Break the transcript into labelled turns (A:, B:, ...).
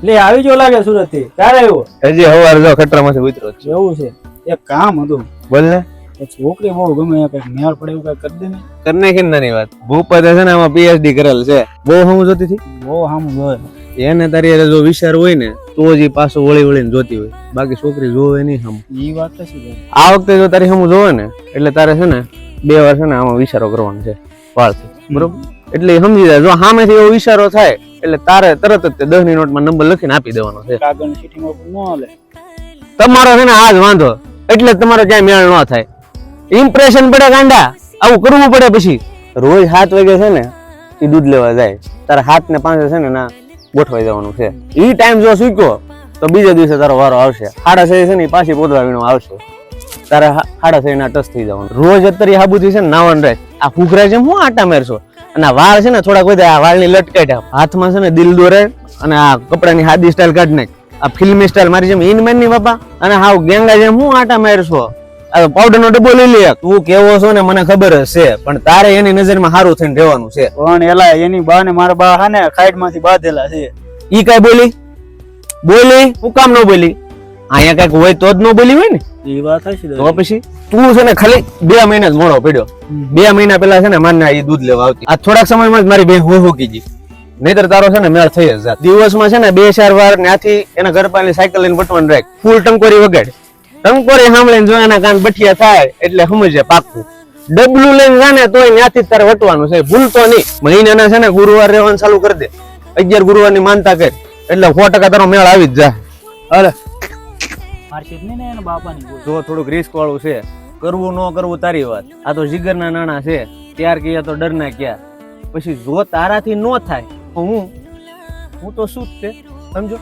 A: લે આવી જો લાગે સુરત થી ક્યારે આવ્યો?
B: હજી હવાર જો ખટરામાંથી ઉતરો છું.
A: એવું છે એક કામ હતું.
B: બોલ ને.
A: એક છોકરી બહુ ગમે કઈક મેળ પડે એવું કઈક કરી દે ને.
B: કરને કે નાની વાત ભૂપતે છે ને આમાં પીએચડી કરેલ છે. બહુ હમું જોતી હતી.
A: બહુ સામું જોયે.
B: એને તારી હારે જો વિચાર હોય ને તો જ ઈ પાછું વળી વળીને જોતી હોય, બાકી છોકરી જોવે નહીં હમ.
A: ઈ વાત તો છે.
B: આ વખતે જો તારી હમું જોવે ને એટલે તારે છે ને 2 વાર છે ને આમાં વિચારો કરવાનો છે વાળથી, બરોબર? એટલે એ સમજી જાય. જો સામેથી એવો વિચારો થાય એટલે તારે તરત જ 10 ની નોટમાં નંબર લખીને આપી દેવાનો છે.
A: કાગળની ચીઠીમાં ન હાલે.
B: તમારો છે ને આ જ વાંધો, એટલે તમારો ક્યાંય મેળ ન થાય. ઇમ્પ્રેશન પડે ગાંડા, આવું કરવું પડે. પછી રોજ 7 વાગે છે ને એ દૂધ લેવા જાય, તારે 7 ને 5 છે ને ના ગોઠવાઈ જવાનું છે. ઈ ટાઈમ જો ચૂક્યો તો બીજા દિવસે તારો વારો આવશે. 6:30 છે ને પાછી પોતવા વીણો આવશે, તારે 6:30 ના ટચ થઈ જવાનું. રોજ અત્યારે હાબુથી છે ને નાવાનું રહે. આ ફૂગરા જેમ હું આટા મારશો, અને આ વાળ છે ને થોડાક બધા આ વાળની લટકાઈ હાથમાં છે ને દિલ દોરે, અને આ કપડાની હાદી સ્ટાઈલ કાઢ નાખ, આ ફિલ્મી સ્ટાઈલ મારી જેમ ઇનમેન ની બાપા, અને હાવ ગેંગા જેમ હું આટા મારશો. આ પાવડર નો ડબ્બો લઈ લે. તું કેવો છો ને મને ખબર જ છે, પણ તારે એની નજરમાં સારું થઈને રહેવાનું છે.
A: પણ એલા એની બા ને મારા બા હાને ખાઈડ માંથી બાંધેલા છે.
B: ઈ કઈ બોલી હું કામ ન બોલી? અહીંયા કઈક હોય તો જ ન બોલી હોય ને.
A: એ વાત છે.
B: તો પછી તું છે ને ખાલી 2 મહિના જ મોડો પડ્યો. 2 મહિના પહેલા છે ને મારને એ દૂધ લેવા આવતી. આ થોડાક સમયમાં જ મારી બેન હોકી ગઈ, નહીતર તારો છે ને મેળ થઈ જ જાત. દિવસમાં છે ને 2-4 વાર ત્યાંથી એના ઘર પાસેની સાયકલ લઈને બટવાનું રાખ, ફૂલ ટંકોરી વગાડ. ટંકોરી સાંભળીને જો એના કાન બઠિયા થાય એટલે સમજે પાકું. ડબલું લઈને જાને તોય ત્યાંથી તારે વટવાનું છે, ભૂલતો નહીં. મહિનાના છે ને ગુરુવાર રહેવાનું ચાલુ કરી દે. 11 ગુરુવારની માનતા કર એટલે 100% તારો મેળ આવી જ જાય. અરે
A: માર્કેટ ને એના બાપાની બોલ.
B: જો થોડુંક રિસ્ક વાળું છે, કરવું ન કરવું તારી વાત. આ તો જીગરના નાણા છે, ત્યાર કયા તો ડરના ક્યાં. પછી જો તારાથી ન થાય તો હું તો શું જ તે સમજો.